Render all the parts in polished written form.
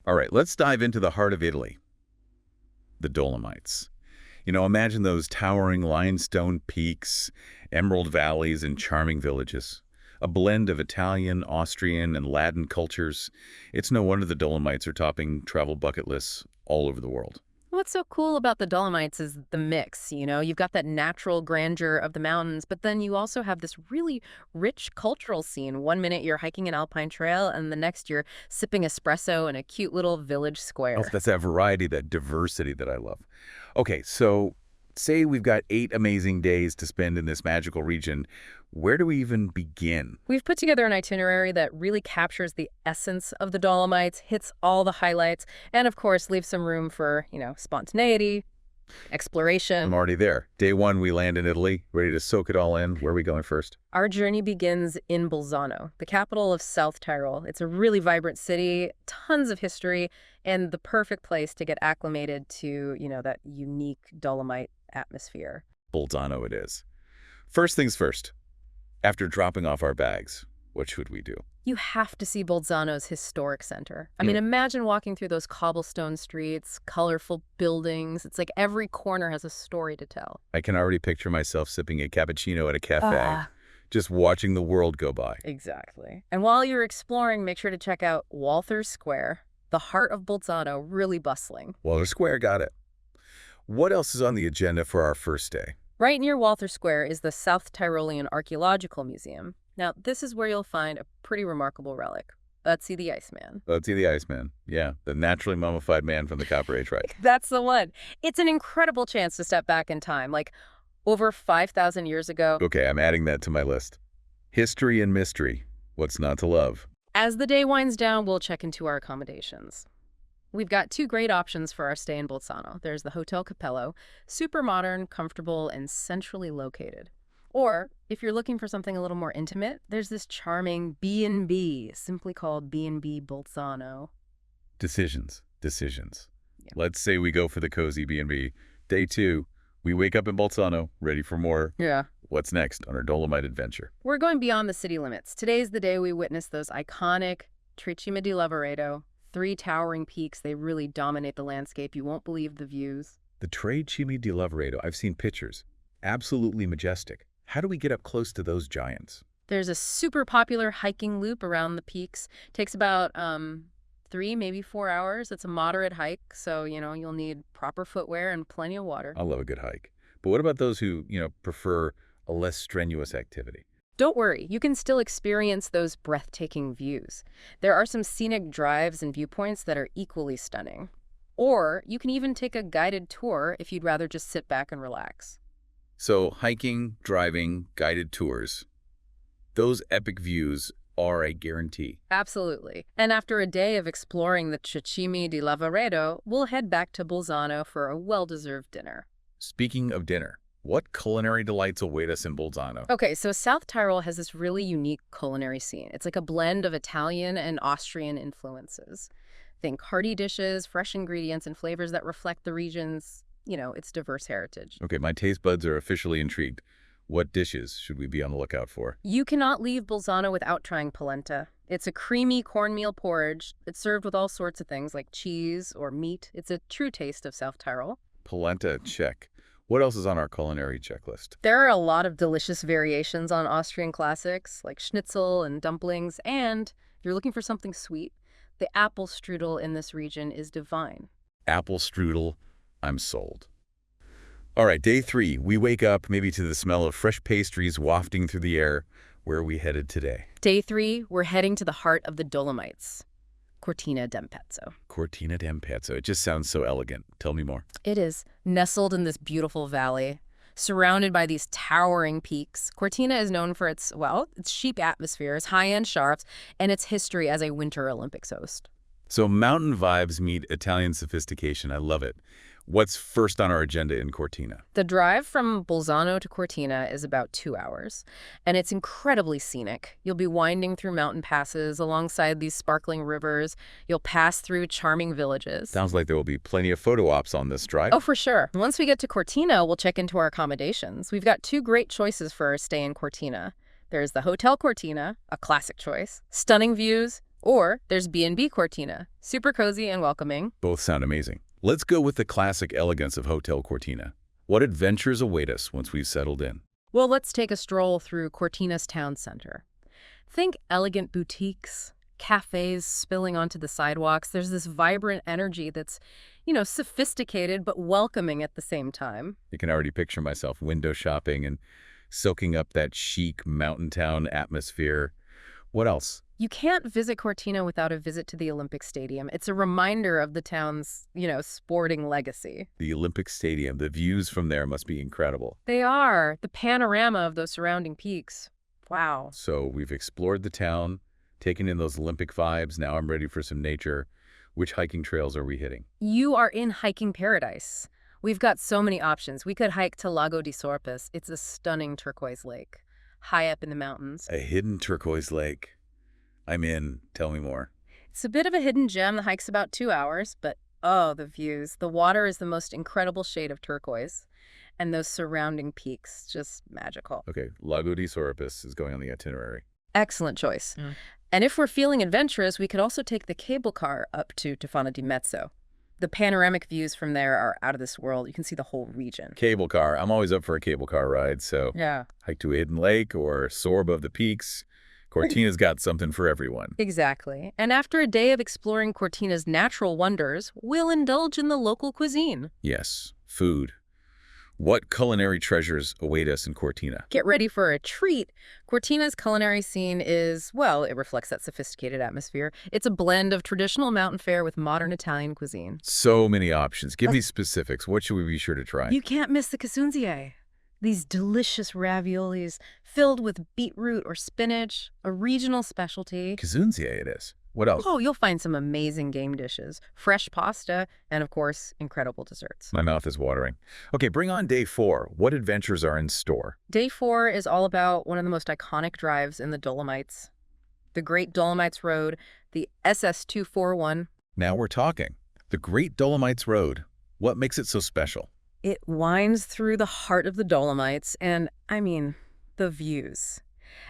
All right, let's dive into the heart of Italy, the Dolomites. Imagine those towering limestone peaks, emerald valleys, and charming villages. A blend of Italian, Austrian, and Latin cultures. It's no wonder the Dolomites are topping travel bucket lists all over the world. What's so cool about the Dolomites is the mix, You've got that natural grandeur of the mountains, but then you also have this really rich cultural scene. One minute you're hiking an alpine trail, and the next you're sipping espresso in a cute little village Oh, square. that's that variety, that diversity that I love. Okay, so say we've got 8 amazing days to spend in this magical region. Where do we even begin? We've put together an itinerary that really captures the essence of the Dolomites, hits all the highlights, and of course leaves some room for, spontaneity, I'm exploration. already there. Day 1, we land in Italy, ready to soak it all in. Where are we going first? Our journey begins in Bolzano, the capital of South Tyrol. It's a really vibrant city, tons of history, and the perfect place to get acclimated to, that unique Dolomite atmosphere. Bolzano it is. First things first. After dropping off our bags, what should we do? You have to see Bolzano's historic center. I mean, imagine walking through those cobblestone streets, colorful buildings. It's like every corner has a story to tell. I can already picture myself sipping a cappuccino at a cafe, Ah, just watching the world go by. exactly. And while you're exploring, make sure to check out Walther's Square, the heart of Bolzano, really bustling. Walter Square, got it. What else is on the agenda for our first day? Right near Walther Square is the South Tyrolean Archaeological Museum. Now, this is where you'll find a pretty remarkable relic. Let's see the Iceman. Let's see the Iceman. Yeah, the naturally mummified man from the Copper Age, right? That's the one. It's an incredible chance to step back in time, like over 5,000 years ago. Okay, I'm adding that to my list. History and mystery. What's not to love? As the day winds down, we'll check into our accommodations. We've got 2 great options for our stay in Bolzano. There's the Hotel Capello, super modern, comfortable, and centrally located. Or, if you're looking for something a little more intimate, there's this charming B&B, simply called B&B Bolzano. Decisions. Yeah. Let's say we go for the cozy B&B. Day 2, we wake up in Bolzano, ready for more. Yeah. What's next on our Dolomite adventure? We're going beyond the city limits. Today's the day we witness those iconic Tricime di Lavaredo, 3 towering peaks. They really dominate the landscape. You won't believe the views. The Tricime di Lavaredo. I've seen pictures. Absolutely majestic. How do we get up close to those giants? There's a super popular hiking loop around the peaks. Takes about 3, maybe 4 hours. It's a moderate hike, so, you'll need proper footwear and plenty of water. I love a good hike. But what about those who, prefer a less strenuous activity? Don't worry, you can still experience those breathtaking views. There are some scenic drives and viewpoints that are equally stunning. Or you can even take a guided tour if you'd rather just sit back and relax. So hiking, driving, guided tours, those epic views are a guarantee. Absolutely. And after a day of exploring the Tricime di Lavaredo, we'll head back to Bolzano for a well-deserved dinner. Speaking of dinner, what culinary delights await us in Bolzano? Okay, so South Tyrol has this really unique culinary scene. It's like a blend of Italian and Austrian influences. Think hearty dishes, fresh ingredients, and flavors that reflect the region's, its diverse heritage. Okay, my taste buds are officially intrigued. What dishes should we be on the lookout for? You cannot leave Bolzano without trying polenta. It's a creamy cornmeal porridge. It's served with all sorts of things like cheese or meat. It's a true taste of South Tyrol. Polenta, check. What else is on our culinary checklist? There are a lot of delicious variations on Austrian classics like schnitzel and dumplings, and if you're looking for something sweet, the apple strudel in this region is divine. Apple strudel, I'm sold. All right, day 3, we wake up maybe to the smell of fresh pastries wafting through the air. Where are we headed today? Day 3, we're heading to the heart of the Dolomites, Cortina d'Ampezzo. Cortina d'Ampezzo. It just sounds so elegant. Tell me more. It is nestled in this beautiful valley, surrounded by these towering peaks. Cortina is known for its chic atmosphere, its high-end shops, and its history as a Winter Olympics host. So mountain vibes meet Italian sophistication. I love it. What's first on our agenda in Cortina? The drive from Bolzano to Cortina is about 2 hours, and it's incredibly scenic. You'll be winding through mountain passes alongside these sparkling rivers. You'll pass through charming villages. Sounds like there will be plenty of photo ops on this drive. Oh, for sure. Once we get to Cortina, we'll check into our accommodations. We've got 2 great choices for our stay in Cortina. There's the Hotel Cortina, a classic choice. Stunning views, Or there's B&B Cortina, super cozy and welcoming. Both sound amazing. Let's go with the classic elegance of Hotel Cortina. What adventures await us once we've settled in? Well, let's take a stroll through Cortina's town center. Think elegant boutiques, cafes spilling onto the sidewalks. There's this vibrant energy that's, sophisticated but welcoming at the same time. You can already picture myself window shopping and soaking up that chic mountain town atmosphere. What else? You can't visit Cortina without a visit to the Olympic Stadium. It's a reminder of the town's, sporting legacy. The Olympic Stadium, the views from there must be incredible. They are. The panorama of those surrounding peaks. Wow. So we've explored the town, taken in those Olympic vibes. Now I'm ready for some nature. Which hiking trails are we hitting? You are in hiking paradise. We've got so many options. We could hike to Lago di Sorpes. It's a stunning turquoise lake, high up in the mountains. A hidden turquoise lake. I'm in. Tell me more. It's a bit of a hidden gem. The hike's about 2 hours, but oh, the views. The water is the most incredible shade of turquoise, and those surrounding peaks, just magical. Okay, Lago di Sorpes is going on the itinerary. Excellent choice. And if we're feeling adventurous, we could also take the cable car up to Tofana di Mezzo. The panoramic views from there are out of this world. You can see the whole region. Cable car. I'm always up for a cable car ride, so Yeah. hike to a hidden lake or soar above the peaks. Cortina's got something for everyone. Exactly. And after a day of exploring Cortina's natural wonders, we'll indulge in the local cuisine. Yes, food. What culinary treasures await us in Cortina? Get ready for a treat. Cortina's culinary scene is, well, it reflects that sophisticated atmosphere. It's a blend of traditional mountain fare with modern Italian cuisine. So many options. Give me specifics. What should we be sure to try? You can't miss the casunzie. These delicious raviolis filled with beetroot or spinach, a regional specialty. Kazunzie it is. What else? Oh, you'll find some amazing game dishes, fresh pasta, and of course, incredible desserts. My mouth is watering. Okay, bring on day 4. What adventures are in store? Day 4 is all about one of the most iconic drives in the Dolomites, the Great Dolomites Road, the SS241. Now we're talking. The Great Dolomites Road. What makes it so special? It winds through the heart of the Dolomites, and, the views.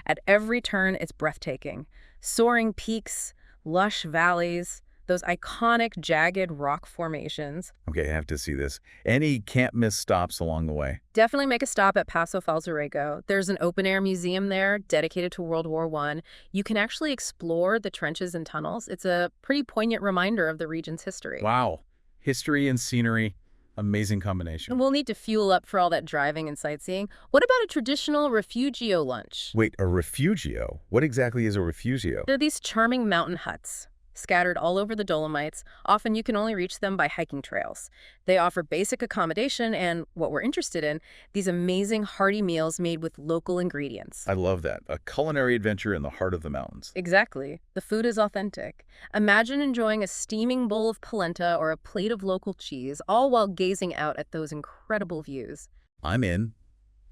At every turn, it's breathtaking. Soaring peaks, lush valleys, those iconic jagged rock formations. Okay, I have to see this. Any can't-miss stops along the way? Definitely make a stop at Paso Falzarego. There's an open-air museum there dedicated to World War I. You can actually explore the trenches and tunnels. It's a pretty poignant reminder of the region's history. Wow. History and scenery. Amazing combination. And we'll need to fuel up for all that driving and sightseeing. What about a traditional refugio lunch? Wait, a refugio? What exactly is a refugio? They're these charming mountain huts scattered all over the Dolomites. Often you can only reach them by hiking trails. They offer basic accommodation and, what we're interested in, these amazing hearty meals made with local ingredients. I love that. A culinary adventure in the heart of the mountains. Exactly. The food is authentic. Imagine enjoying a steaming bowl of polenta or a plate of local cheese, all while gazing out at those incredible views. I'm in.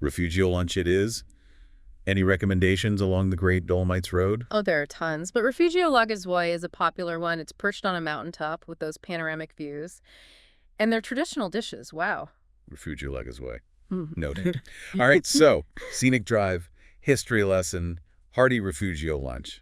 Refugio lunch it is. Any recommendations along the Great Dolomites Road? Oh, there are tons, but Refugio Lagazoi is a popular one. It's perched on a mountaintop with those panoramic views. And they're traditional dishes. Wow. Refugio Lagazoi. Noted. All right, so scenic drive, history lesson, hearty refugio lunch.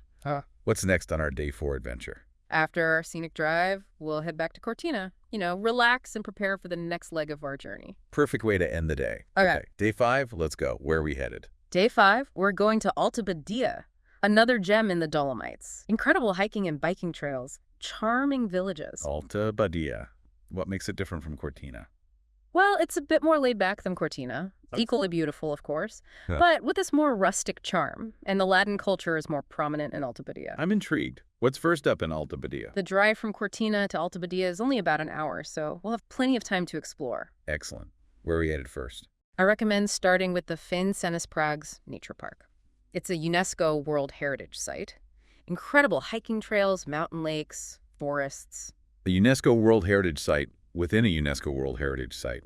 What's next on our day 4 adventure? After our scenic drive, we'll head back to Cortina. Relax and prepare for the next leg of our journey. Perfect way to end the day. Okay. Day 5, let's go. Where are we headed? Day 5, we're going to Alta Badia, another gem in the Dolomites. Incredible hiking and biking trails, charming villages. Alta Badia. What makes it different from Cortina? Well, it's a bit more laid back than Cortina. Equally beautiful, of course, but with this more rustic charm. And the Latin culture is more prominent in Alta Badia. I'm intrigued. What's first up in Alta Badia? The drive from Cortina to Alta Badia is only about an hour, so we'll have plenty of time to explore. Excellent. Where are we headed first? I recommend starting with the Fin Senis Prague's Nature Park. It's a UNESCO World Heritage Site. Incredible hiking trails, mountain lakes, forests. A UNESCO World Heritage Site within a UNESCO World Heritage Site.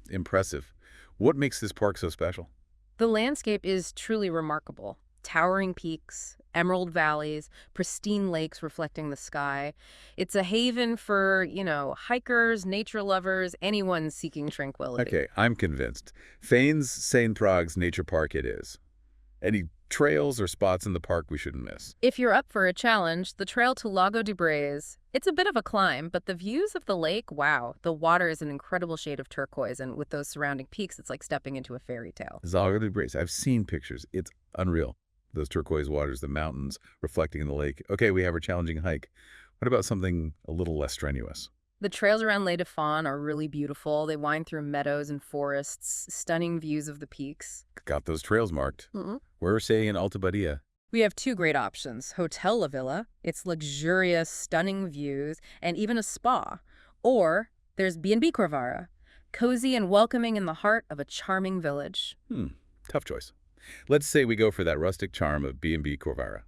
Impressive. What makes this park so special? The landscape is truly remarkable. Towering peaks, emerald valleys, pristine lakes reflecting the sky. It's a haven for, hikers, nature lovers, anyone seeking tranquility. Okay, I'm convinced. Fanes Senis Prague's Nature Park it is. Any trails or spots in the park we shouldn't miss? If you're up for a challenge, the trail to Lago di Braies, it's a bit of a climb, but the views of the lake, wow. The water is an incredible shade of turquoise, and with those surrounding peaks, it's like stepping into a fairy tale. Lago de Brace. I've seen pictures. It's unreal. Those turquoise waters, the mountains reflecting in the lake. Okay, we have our challenging hike. What about something a little less strenuous? The trails around Les de Faune are really beautiful. They wind through meadows and forests, stunning views of the peaks. Got those trails marked. We're staying in Alta Badia. We have two great options. Hotel La Villa, it's luxurious, stunning views, and even a spa. Or there's B&B Corvara, cozy and welcoming in the heart of a charming village. Tough choice. Let's say we go for that rustic charm of B&B Corvara.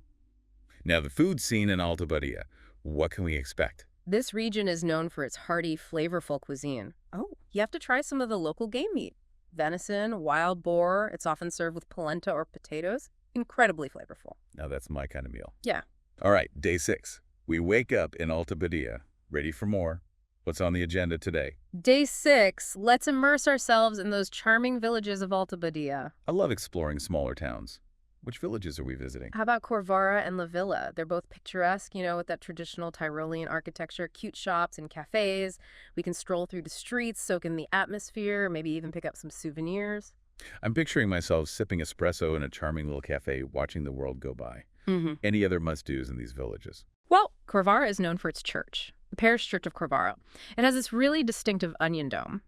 Now, the food scene in Alta Badia. What can we expect? This region is known for its hearty, flavorful cuisine. Oh, you have to try some of the local game meat. Venison, wild boar, it's often served with polenta or potatoes. Incredibly flavorful. Now, that's my kind of meal. Yeah. All right, day 6. We wake up in Alta Badia, ready for more. What's on the agenda today? Day 6, let's immerse ourselves in those charming villages of Alta Badia. I love exploring smaller towns. Which villages are we visiting? How about Corvara and La Villa? They're both picturesque, with that traditional Tyrolean architecture, cute shops and cafes. We can stroll through the streets, soak in the atmosphere, maybe even pick up some souvenirs. I'm picturing myself sipping espresso in a charming little cafe, watching the world go by. Any other must-dos in these villages? Well, Corvara is known for its church, the parish church of Corvara. It has this really distinctive onion dome.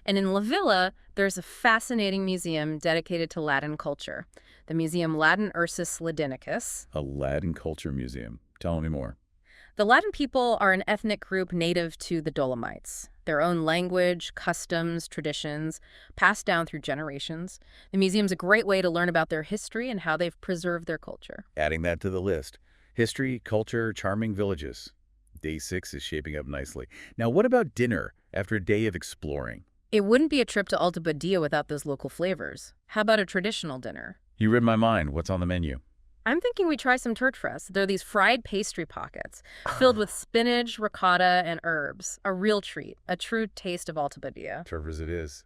And in La Villa, there's a fascinating museum dedicated to Latin culture, the Museum Latin Ursus Latinicus. A Latin culture museum. Tell me more. The Latin people are an ethnic group native to the Dolomites. Their own language, customs, traditions, passed down through generations. The museum's a great way to learn about their history and how they've preserved their culture. Adding that to the list. History, culture, charming villages. Day 6 is shaping up nicely. Now, what about dinner after a day of exploring? It wouldn't be a trip to Alta Badia without those local flavors. How about a traditional dinner? You read my mind. What's on the menu? I'm thinking we try some tortfres. They're these fried pastry pockets filled with spinach, ricotta, and herbs. A real treat. A true taste of Alta Badia. Tortfres it is.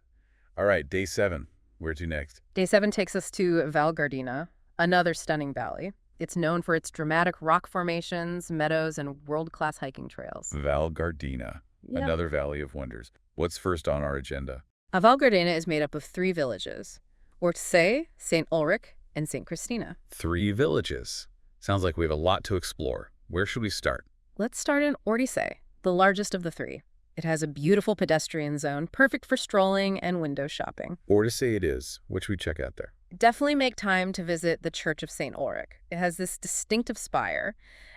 All right, day 7. Where to next? Day 7 takes us to Val Gardena, another stunning valley. It's known for its dramatic rock formations, meadows, and world-class hiking trails. Val Gardena, another valley of wonders. What's first on our agenda? Val Gardena is made up of 3 villages: Ortisei, St. Ulrich, and St. Christina. 3 villages. Sounds like we have a lot to explore. Where should we start? Let's start in Ortisei, the largest of the 3. It has a beautiful pedestrian zone, perfect for strolling and window shopping. Ortisei it is. What should we check out there? Definitely make time to visit the Church of St. Ulrich. It has this distinctive spire.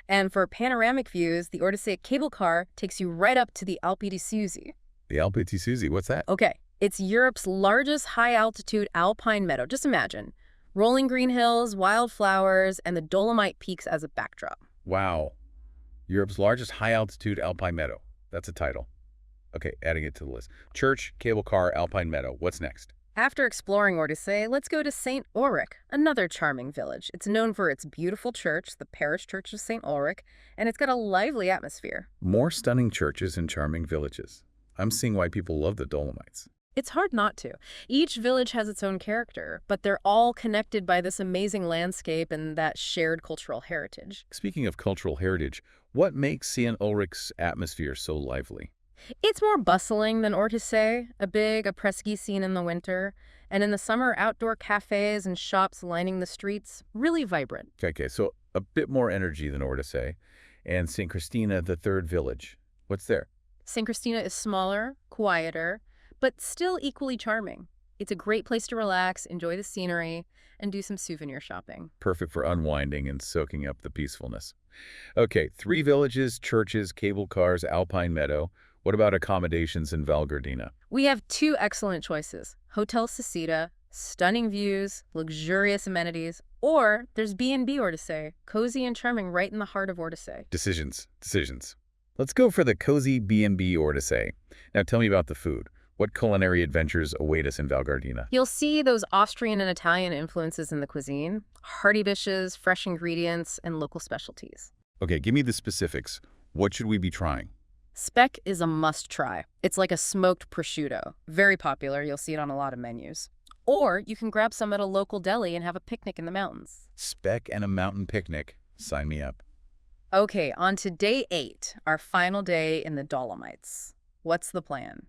And for panoramic views, the Ortisei cable car takes you right up to the Alpi di Siusi. The Alpi di Siusi, what's that? Okay, it's Europe's largest high-altitude alpine meadow. Just imagine. Rolling green hills, wildflowers, and the Dolomite peaks as a backdrop. Wow. Europe's largest high-altitude alpine meadow. That's a title. Okay, adding it to the list. Church, cable car, alpine meadow. What's next? After exploring Ortisei, let's go to St. Ulrich, another charming village. It's known for its beautiful church, the parish church of St. Ulrich, and it's got a lively atmosphere. More stunning churches and charming villages. I'm seeing why people love the Dolomites. It's hard not to. Each village has its own character, but they're all connected by this amazing landscape and that shared cultural heritage. Speaking of cultural heritage, what makes St. Ulrich's atmosphere so lively? It's more bustling than Ortisei, a big après-ski scene in the winter, and in the summer, outdoor cafes and shops lining the streets, really vibrant. Okay, so a bit more energy than Ortisei. And St. Christina, the 3rd village. What's there? St. Christina is smaller, quieter, but still equally charming. It's a great place to relax, enjoy the scenery, and do some souvenir shopping. Perfect for unwinding and soaking up the peacefulness. Okay, 3 villages, churches, cable cars, alpine meadow. What about accommodations in Val Gardena? We have 2 excellent choices. Hotel Cecita, stunning views, luxurious amenities, or there's B&B Ortisei, cozy and charming right in the heart of Ortisei. Decisions. Let's go for the cozy B&B Ortisei. Now tell me about the food. What culinary adventures await us in Val Gardena? You'll see those Austrian and Italian influences in the cuisine, hearty dishes, fresh ingredients, and local specialties. Okay, give me the specifics. What should we be trying? Speck is a must-try. It's like a smoked prosciutto. Very popular. You'll see it on a lot of menus. Or you can grab some at a local deli and have a picnic in the mountains. Speck and a mountain picnic. Sign me up. Okay, on to day 8, our final day in the Dolomites. What's the plan?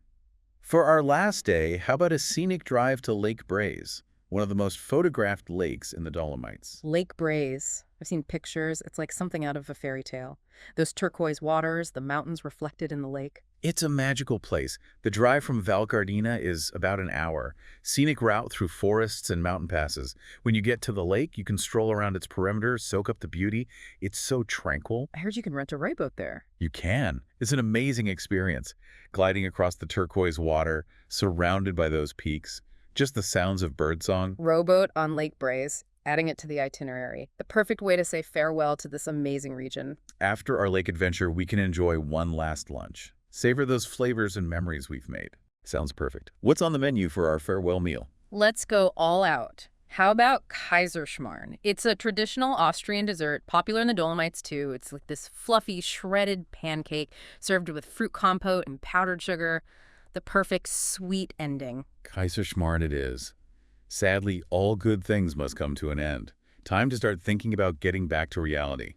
For our last day, how about a scenic drive to Lake Braze, one of the most photographed lakes in the Dolomites? Lake Braze. I've seen pictures. It's like something out of a fairy tale. Those turquoise waters, the mountains reflected in the lake. It's a magical place. The drive from Val Gardena is about an hour. Scenic route through forests and mountain passes. When you get to the lake, you can stroll around its perimeter, soak up the beauty. It's so tranquil. I heard you can rent a rowboat there. You can. It's an amazing experience. Gliding across the turquoise water, surrounded by those peaks. Just the sounds of birdsong. Rowboat on Lake Braze, adding it to the itinerary. The perfect way to say farewell to this amazing region. After our lake adventure, we can enjoy one last lunch. Savor those flavors and memories we've made. Sounds perfect. What's on the menu for our farewell meal? Let's go all out. How about Kaiserschmarrn? It's a traditional Austrian dessert, popular in the Dolomites too. It's like this fluffy, shredded pancake served with fruit compote and powdered sugar. The perfect sweet ending. Kaiserschmarrn it is. Sadly, all good things must come to an end. Time to start thinking about getting back to reality.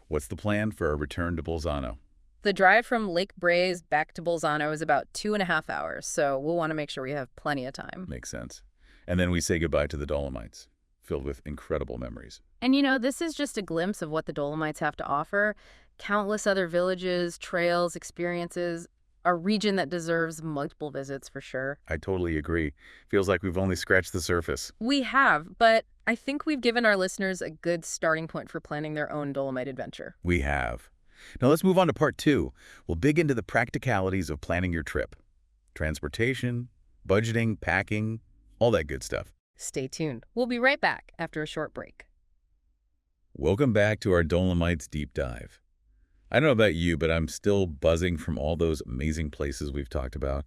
What's the plan for our return to Bolzano? The drive from Lake Braze back to Bolzano is about 2.5 hours, so we'll want to make sure we have plenty of time. Makes sense. And then we say goodbye to the Dolomites, filled with incredible memories. And this is just a glimpse of what the Dolomites have to offer. Countless other villages, trails, experiences, a region that deserves multiple visits for sure. I totally agree. Feels like we've only scratched the surface. We have, but I think we've given our listeners a good starting point for planning their own Dolomite adventure. We have. Now let's move on to part 2. We'll dig into the practicalities of planning your trip. Transportation, budgeting, packing, all that good stuff. Stay tuned. We'll be right back after a short break. Welcome back to our Dolomites deep dive. I don't know about you, but I'm still buzzing from all those amazing places we've talked about.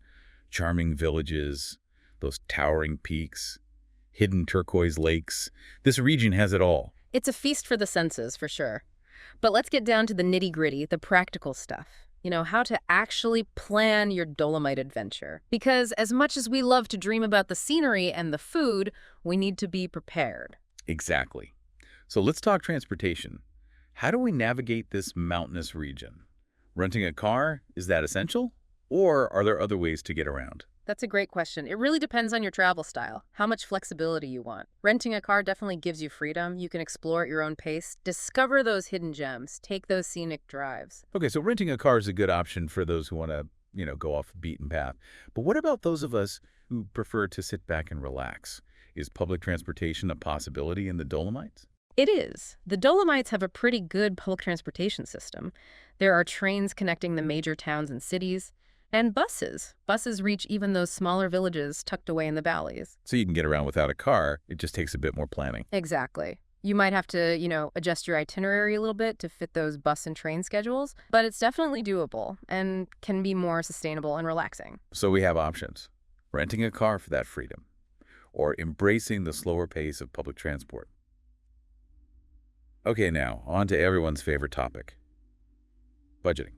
Charming villages, those towering peaks, hidden turquoise lakes. This region has it all. It's a feast for the senses, for sure. But let's get down to the nitty-gritty, the practical stuff. How to actually plan your Dolomite adventure. Because as much as we love to dream about the scenery and the food, we need to be prepared. Exactly. So let's talk transportation. How do we navigate this mountainous region? Renting a car, is that essential? Or are there other ways to get around? That's a great question. It really depends on your travel style, how much flexibility you want. Renting a car definitely gives you freedom. You can explore at your own pace, discover those hidden gems, take those scenic drives. Okay, so renting a car is a good option for those who want to, go off the beaten path. But what about those of us who prefer to sit back and relax? Is public transportation a possibility in the Dolomites? It is. The Dolomites have a pretty good public transportation system. There are trains connecting the major towns and cities. And buses. Buses reach even those smaller villages tucked away in the valleys. So you can get around without a car. It just takes a bit more planning. Exactly. You might have to, adjust your itinerary a little bit to fit those bus and train schedules, but it's definitely doable and can be more sustainable and relaxing. So we have options. Renting a car for that freedom, or embracing the slower pace of public transport. Okay, now, on to everyone's favorite topic. Budgeting.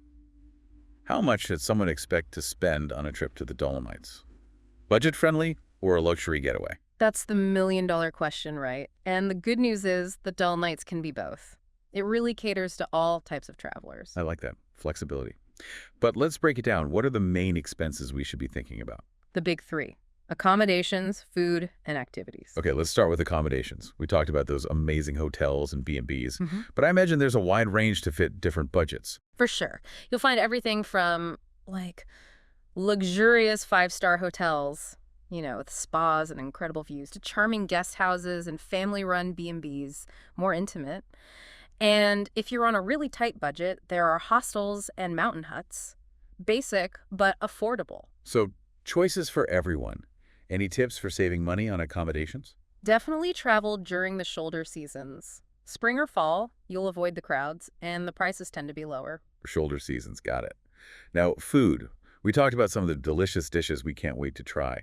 How much should someone expect to spend on a trip to the Dolomites? Budget-friendly or a luxury getaway? That's the million-dollar question, right? And the good news is the Dolomites can be both. It really caters to all types of travelers. I like that. Flexibility. But let's break it down. What are the main expenses we should be thinking about? The big 3. Accommodations, food, and activities. Okay, let's start with accommodations. We talked about those amazing hotels and B&Bs, but I imagine there's a wide range to fit different budgets. For sure. You'll find everything from, luxurious 5-star hotels, with spas and incredible views, to charming guest houses and family-run B&Bs, more intimate. And if you're on a really tight budget, there are hostels and mountain huts. Basic, but affordable. So, choices for everyone. Any tips for saving money on accommodations? Definitely travel during the shoulder seasons. Spring or fall, you'll avoid the crowds, and the prices tend to be lower. Shoulder seasons, got it. Now, food. We talked about some of the delicious dishes we can't wait to try.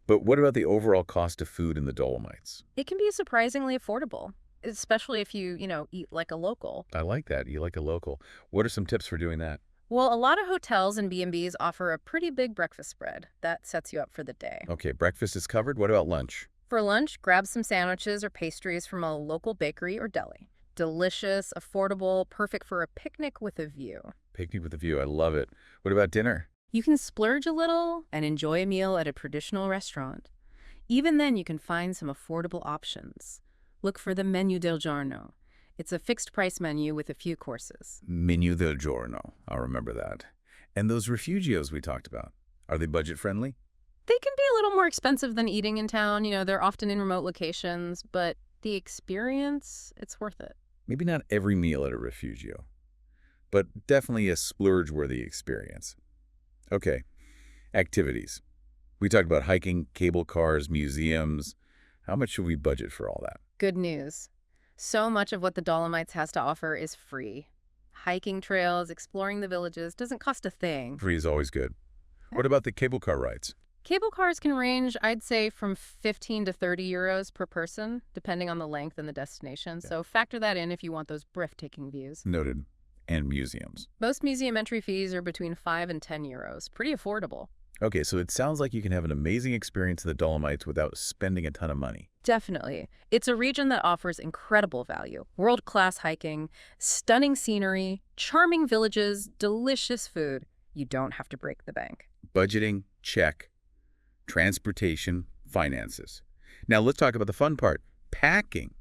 But what about the overall cost of food in the Dolomites? It can be surprisingly affordable, especially if you, eat like a local. I like that. You like a local. What are some tips for doing that? Well, a lot of hotels and B&Bs offer a pretty big breakfast spread that sets you up for the day. Okay, breakfast is covered. What about lunch? For lunch, grab some sandwiches or pastries from a local bakery or deli. Delicious, affordable, perfect for a picnic with a view. Picnic with a view. I love it. What about dinner? You can splurge a little and enjoy a meal at a traditional restaurant. Even then, you can find some affordable options. Look for the Menu del Giorno. It's a fixed-price menu with a few courses. Menu del giorno. I'll remember that. And those refugios we talked about, are they budget-friendly? They can be a little more expensive than eating in town. They're often in remote locations, but the experience, it's worth it. Maybe not every meal at a refugio, but definitely a splurge-worthy experience. Okay, activities. We talked about hiking, cable cars, museums. How much should we budget for all that? Good news. So much of what the Dolomites has to offer is free. Hiking trails, exploring the villages, doesn't cost a thing. Free is always good. What about the cable car rides? Cable cars can range, I'd say, from 15 to 30 euros per person, depending on the length and the destination. Yeah. So factor that in if you want those breathtaking views. Noted. And museums. Most museum entry fees are between 5 and 10 euros. Pretty affordable. Okay, so it sounds like you can have an amazing experience in the Dolomites without spending a ton of money. Definitely. It's a region that offers incredible value. World-class hiking, stunning scenery, charming villages, delicious food. You don't have to break the bank. Budgeting, check. Transportation, finances. Now let's talk about the fun part, packing.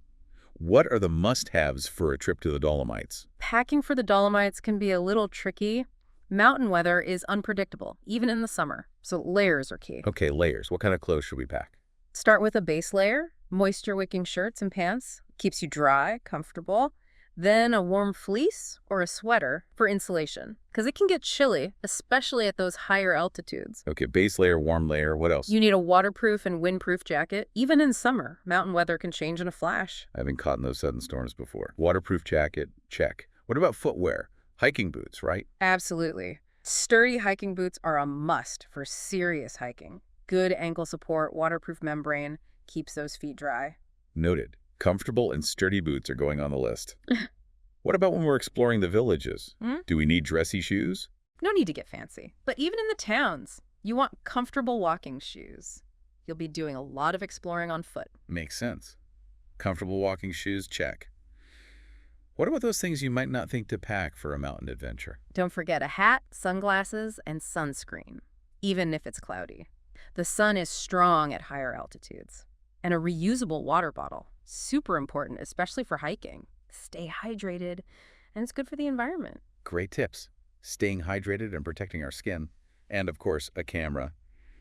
What are the must-haves for a trip to the Dolomites? Packing for the Dolomites can be a little tricky. Mountain weather is unpredictable, even in the summer, so layers are key. Okay, layers. What kind of clothes should we pack? Start with a base layer, moisture-wicking shirts and pants, keeps you dry, comfortable. Then a warm fleece or a sweater for insulation, because it can get chilly, especially at those higher altitudes. Okay, base layer, warm layer. What else? You need a waterproof and windproof jacket. Even in summer, mountain weather can change in a flash. I've been caught in those sudden storms before. Waterproof jacket, check. What about footwear? Hiking boots, right? Absolutely. Sturdy hiking boots are a must for serious hiking. Good ankle support, waterproof membrane, keeps those feet dry. Noted. Comfortable and sturdy boots are going on the list. What about when we're exploring the villages? Do we need dressy shoes? No need to get fancy. But even in the towns, you want comfortable walking shoes. You'll be doing a lot of exploring on foot. Makes sense. Comfortable walking shoes, check. What about those things you might not think to pack for a mountain adventure? Don't forget a hat, sunglasses, and sunscreen, even if it's cloudy. The sun is strong at higher altitudes. And a reusable water bottle. Super important, especially for hiking. Stay hydrated, and it's good for the environment. Great tips. Staying hydrated and protecting our skin. And, of course, a camera.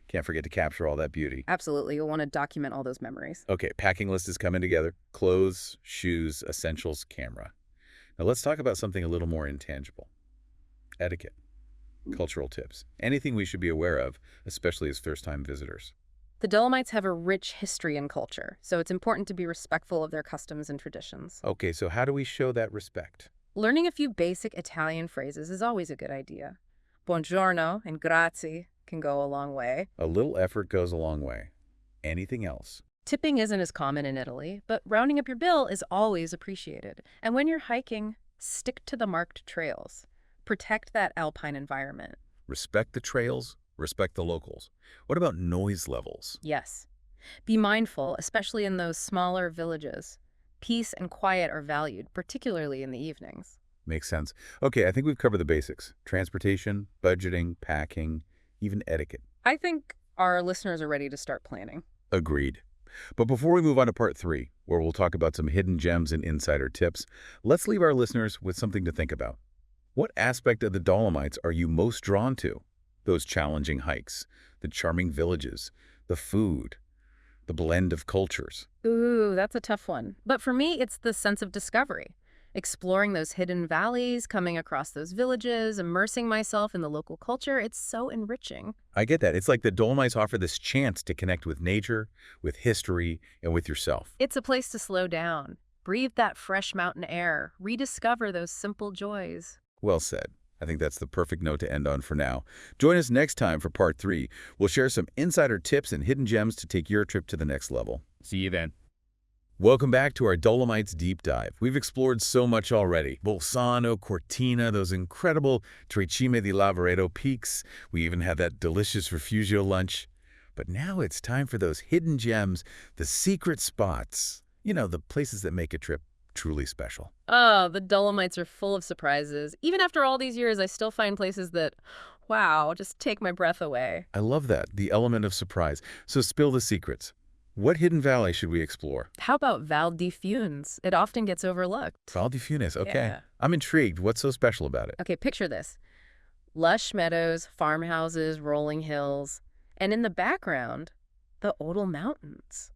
Can't forget to capture all that beauty. Absolutely. You'll want to document all those memories. Okay, packing list is coming together. Clothes, shoes, essentials, camera. Now let's talk about something a little more intangible. Etiquette. Cultural tips. Anything we should be aware of, especially as first-time visitors. The Dolomites have a rich history and culture, so it's important to be respectful of their customs and traditions. Okay, so how do we show that respect? Learning a few basic Italian phrases is always a good idea. Buongiorno and grazie can go a long way. A little effort goes a long way. Anything else? Tipping isn't as common in Italy, but rounding up your bill is always appreciated. And when you're hiking, stick to the marked trails. Protect that alpine environment. Respect the trails, respect the locals. What about noise levels? Yes. Be mindful, especially in those smaller villages. Peace and quiet are valued, particularly in the evenings. Makes sense. Okay, I think we've covered the basics. Transportation, budgeting, packing, even etiquette. I think our listeners are ready to start planning. Agreed. But before we move on to part 3, where we'll talk about some hidden gems and insider tips, let's leave our listeners with something to think about. What aspect of the Dolomites are you most drawn to? Those challenging hikes, the charming villages, the food, the blend of cultures. Ooh, that's a tough one. But for me, it's the sense of discovery. Exploring those hidden valleys, coming across those villages, immersing myself in the local culture, it's so enriching. I get that. It's like the Dolomites offer this chance to connect with nature, with history, and with yourself. It's a place to slow down, breathe that fresh mountain air, rediscover those simple joys. Well said. I think that's the perfect note to end on for now. Join us next time for part 3. We'll share some insider tips and hidden gems to take your trip to the next level. See you then. Welcome back to our Dolomites deep dive. We've explored so much already. Bolzano, Cortina, those incredible Trecime di Lavaredo peaks. We even had that delicious Refugio lunch. But now it's time for those hidden gems, the secret spots. You know, the places that make a trip truly special. Oh, the Dolomites are full of surprises. Even after all these years, I still find places that, wow, just take my breath away. I love that, the element of surprise. So spill the secrets. What hidden valley should we explore? How about Val di Funes? It often gets overlooked. Val di Funes, okay. Yeah. I'm intrigued. What's so special about it? Okay, picture this. Lush meadows, farmhouses, rolling hills, and in the background, the Odal Mountains.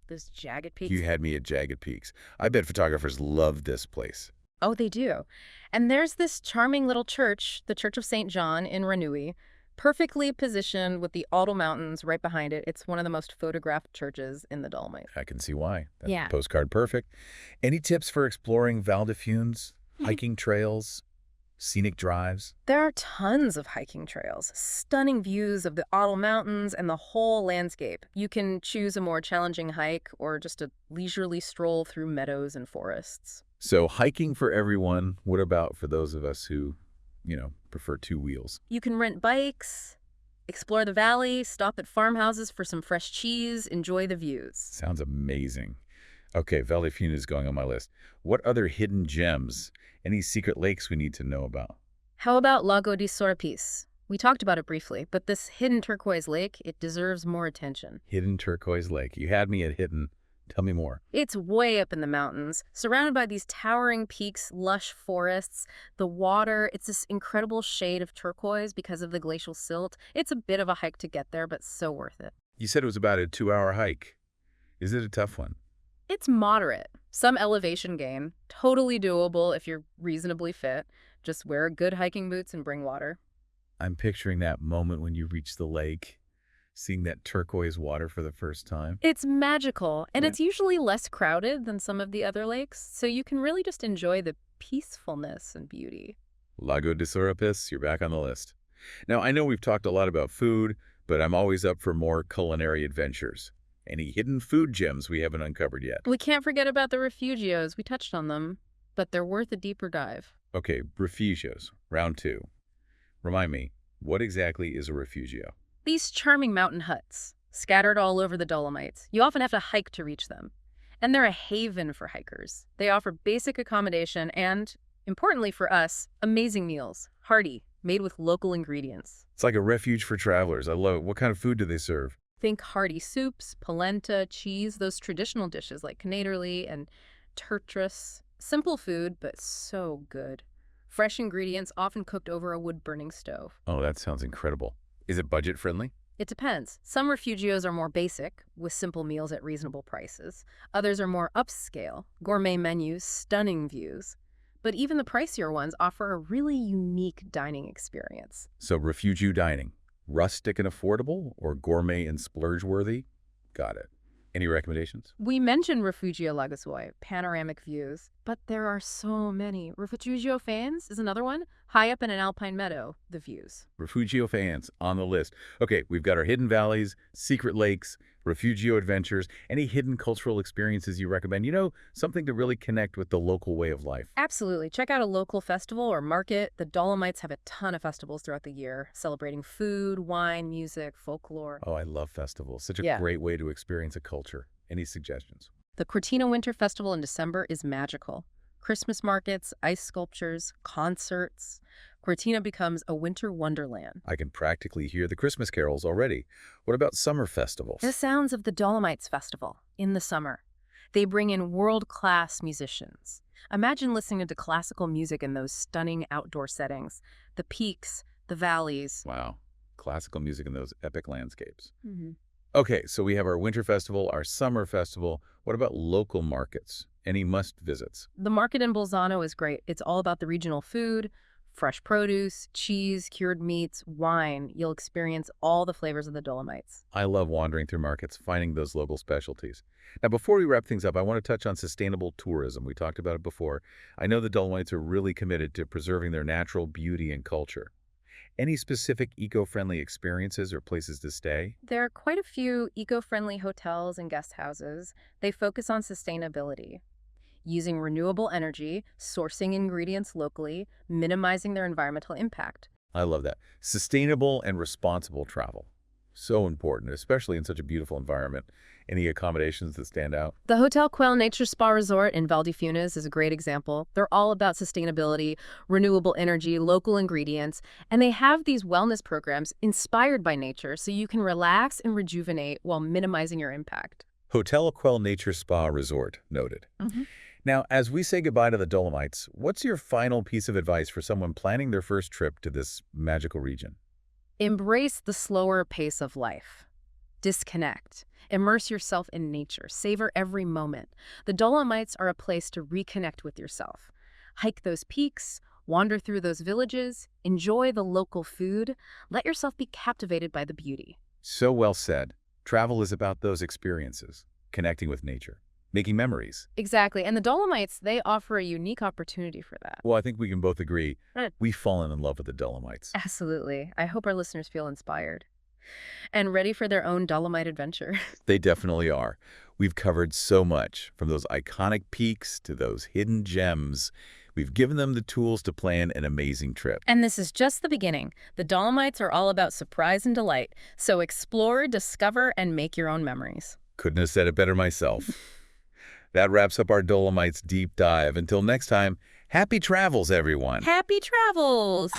Those jagged peaks. You had me at Jagged Peaks. I bet photographers love this place. Oh, they do. And there's this charming little church, the Church of St. John in Ranui, perfectly positioned with the Odal Mountains right behind it. It's one of the most photographed churches in the Dolomites. I can see why. That's Yeah. postcard perfect. Any tips for exploring Val di Funes? Hiking trails? Scenic drives? There are tons of hiking trails, stunning views of the Odal Mountains and the whole landscape. You can choose a more challenging hike or just a leisurely stroll through meadows and forests. So hiking for everyone. What about for those of us who, prefer two wheels? You can rent bikes, explore the valley, stop at farmhouses for some fresh cheese, enjoy the views. Sounds amazing. Okay, Val di Funes is going on my list. What other hidden gems? Any secret lakes we need to know about? How about Lago di Sorapis? We talked about it briefly, but this hidden turquoise lake, it deserves more attention. Hidden turquoise lake. You had me at hidden. Tell me more. It's way up in the mountains, surrounded by these towering peaks, lush forests. The water, it's this incredible shade of turquoise because of the glacial silt. It's a bit of a hike to get there, but so worth it. You said it was about a 2-hour hike. Is it a tough one? It's moderate. Some elevation gain. Totally doable if you're reasonably fit. Just wear good hiking boots and bring water. I'm picturing that moment when you reach the lake, seeing that turquoise water for the first time. It's magical, and Yeah. it's usually less crowded than some of the other lakes, so you can really just enjoy the peacefulness and beauty. Lago di Sorapis, you're back on the list. Now, I know we've talked a lot about food, but I'm always up for more culinary adventures. Any hidden food gems we haven't uncovered yet? We can't forget about the refugios. We touched on them, but they're worth a deeper dive. Okay, refugios, round 2. Remind me, what exactly is a refugio? These charming mountain huts, scattered all over the Dolomites. You often have to hike to reach them. And they're a haven for hikers. They offer basic accommodation and, importantly for us, amazing meals. Hearty, made with local ingredients. It's like a refuge for travelers. I love it. What kind of food do they serve? Think hearty soups, polenta, cheese, those traditional dishes like canederli and turtris. Simple food, but so good. Fresh ingredients, often cooked over a wood-burning stove. Oh, that sounds incredible. Is it budget-friendly? It depends. Some refugios are more basic, with simple meals at reasonable prices. Others are more upscale, gourmet menus, stunning views. But even the pricier ones offer a really unique dining experience. So refugio dining, rustic and affordable, or gourmet and splurge-worthy? Got it. Any recommendations? We mentioned Refugio Lagosuoi, panoramic views, but there are so many. Refugio Fans is another one, high up in an alpine meadow, the views. Refugio fans on the list. Okay, we've got our hidden valleys, secret lakes, refugio adventures. Any hidden cultural experiences you recommend? Something to really connect with the local way of life. Absolutely. Check out a local festival or market. The Dolomites have a ton of festivals throughout the year, celebrating food, wine, music, folklore. Oh, I love festivals. Such a Yeah. great way to experience a culture. Any suggestions? The Cortina Winter Festival in December is magical. Christmas markets, ice sculptures, concerts. Cortina becomes a winter wonderland. I can practically hear the Christmas carols already. What about summer festivals? The sounds of the Dolomites Festival in the summer. They bring in world-class musicians. Imagine listening to classical music in those stunning outdoor settings. The peaks, the valleys. Wow. Classical music in those epic landscapes. Mm-hmm. Okay, so we have our winter festival, our summer festival. What about local markets? Any must visits? The market in Bolzano is great. It's all about the regional food, fresh produce, cheese, cured meats, wine. You'll experience all the flavors of the Dolomites. I love wandering through markets, finding those local specialties. Now, before we wrap things up, I want to touch on sustainable tourism. We talked about it before. I know the Dolomites are really committed to preserving their natural beauty and culture. Any specific eco-friendly experiences or places to stay? There are quite a few eco-friendly hotels and guest houses. They focus on sustainability, using renewable energy, sourcing ingredients locally, minimizing their environmental impact. I love that. Sustainable and responsible travel. So important, especially in such a beautiful environment. Any accommodations that stand out? The Hotel Quell Nature Spa Resort in Valdifunes is a great example. They're all about sustainability, renewable energy, local ingredients, and they have these wellness programs inspired by nature so you can relax and rejuvenate while minimizing your impact. Hotel Quell Nature Spa Resort, noted. Now, as we say goodbye to the Dolomites, what's your final piece of advice for someone planning their first trip to this magical region? Embrace the slower pace of life. Disconnect. Immerse yourself in nature. Savor every moment. The Dolomites are a place to reconnect with yourself. Hike those peaks, wander through those villages, enjoy the local food. Let yourself be captivated by the beauty. So well said. Travel is about those experiences, connecting with nature, making memories. Exactly. And the Dolomites, they offer a unique opportunity for that. Well, I think we can both agree Right. we've fallen in love with the Dolomites. Absolutely. I hope our listeners feel inspired and ready for their own Dolomite adventure. They definitely are. We've covered so much, from those iconic peaks to those hidden gems. We've given them the tools to plan an amazing trip. And this is just the beginning. The Dolomites are all about surprise and delight. So explore, discover, and make your own memories. Couldn't have said it better myself. That wraps up our Dolomites deep dive. Until next time, happy travels, everyone. Happy travels!